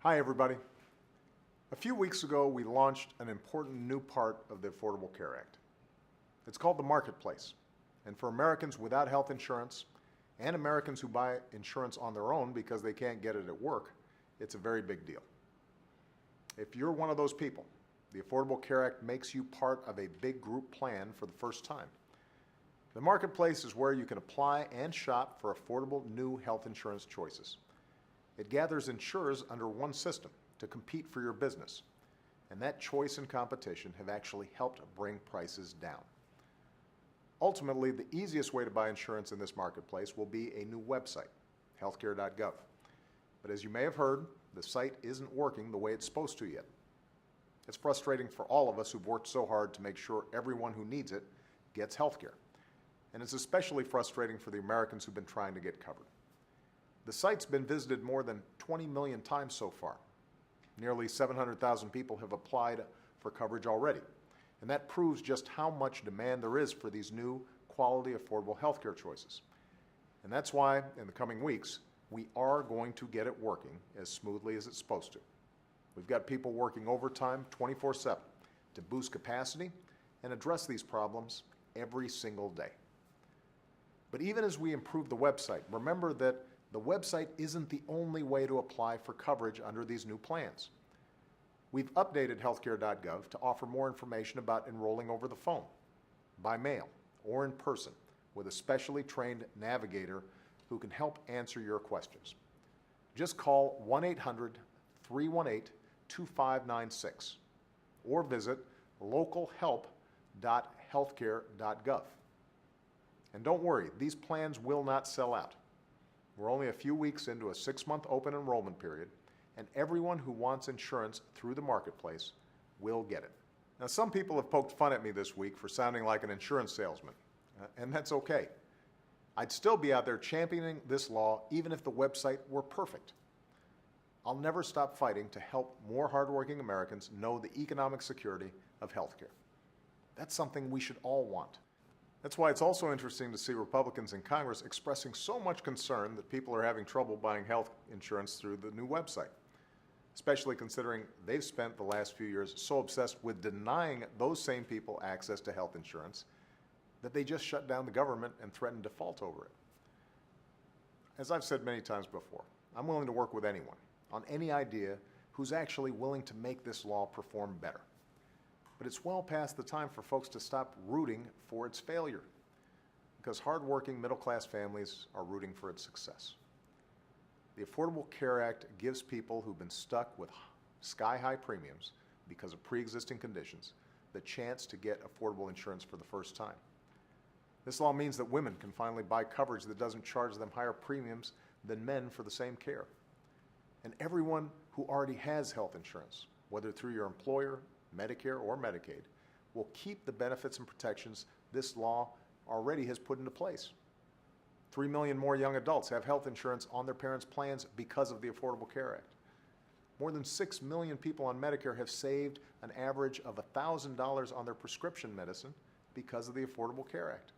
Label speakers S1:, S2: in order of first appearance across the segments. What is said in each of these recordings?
S1: Hi, everybody. A few weeks ago, we launched an important new part of the Affordable Care Act. It's called the Marketplace, and for Americans without health insurance and Americans who buy insurance on their own because they can't get it at work, it's a very big deal. If you're one of those people, the Affordable Care Act makes you part of a big group plan for the first time. The Marketplace is where you can apply and shop for affordable new health insurance choices. It gathers insurers under one system to compete for your business, and that choice and competition have actually helped bring prices down. Ultimately, the easiest way to buy insurance in this marketplace will be a new website, healthcare.gov. But as you may have heard, the site isn't working the way it's supposed to yet. It's frustrating for all of us who've worked so hard to make sure everyone who needs it gets healthcare. And it's especially frustrating for the Americans who've been trying to get covered. The site's been visited more than 20 million times so far. Nearly 700,000 people have applied for coverage already, and that proves just how much demand there is for these new, quality, affordable healthcare choices. And that's why, in the coming weeks, we are going to get it working as smoothly as it's supposed to. We've got people working overtime 24/7 to boost capacity and address these problems every single day. But even as we improve the website, remember that the website isn't the only way to apply for coverage under these new plans. We've updated healthcare.gov to offer more information about enrolling over the phone, by mail, or in person with a specially trained navigator who can help answer your questions. Just call 1-800-318-2596 or visit localhelp.healthcare.gov. And don't worry, these plans will not sell out. We're only a few weeks into a 6-month open enrollment period, and everyone who wants insurance through the Marketplace will get it. Now, some people have poked fun at me this week for sounding like an insurance salesman, and that's okay. I'd still be out there championing this law even if the website were perfect. I'll never stop fighting to help more hardworking Americans know the economic security of healthcare. That's something we should all want. That's why it's also interesting to see Republicans in Congress expressing so much concern that people are having trouble buying health insurance through the new website, especially considering they've spent the last few years so obsessed with denying those same people access to health insurance that they just shut down the government and threatened default over it. As I've said many times before, I'm willing to work with anyone on any idea who's actually willing to make this law perform better. But it's well past the time for folks to stop rooting for its failure, because hardworking middle-class families are rooting for its success. The Affordable Care Act gives people who've been stuck with sky-high premiums because of pre-existing conditions the chance to get affordable insurance for the first time. This law means that women can finally buy coverage that doesn't charge them higher premiums than men for the same care. And everyone who already has health insurance, whether through your employer, Medicare, or Medicaid, will keep the benefits and protections this law already has put into place. 3 million more young adults have health insurance on their parents' plans because of the Affordable Care Act. More than 6 million people on Medicare have saved an average of $1,000 on their prescription medicine because of the Affordable Care Act.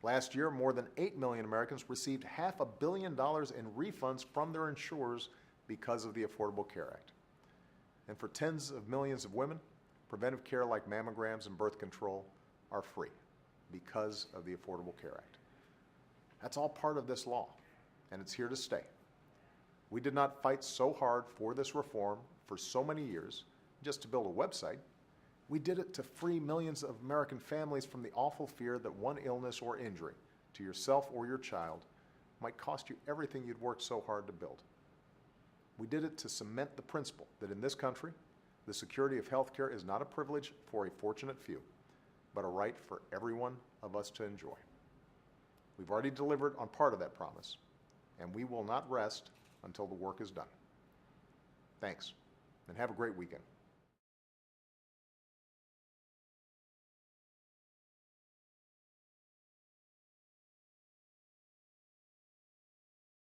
S1: Last year, more than 8 million Americans received $500 million in refunds from their insurers because of the Affordable Care Act. And for tens of millions of women, preventive care like mammograms and birth control are free because of the Affordable Care Act. That's all part of this law, and it's here to stay. We did not fight so hard for this reform for so many years just to build a website. We did it to free millions of American families from the awful fear that one illness or injury to yourself or your child might cost you everything you'd worked so hard to build. We did it to cement the principle that in this country, the security of health care is not a privilege for a fortunate few, but a right for every one of us to enjoy. We've already delivered on part of that promise, and we will not rest until the work is done. Thanks, and have a great weekend.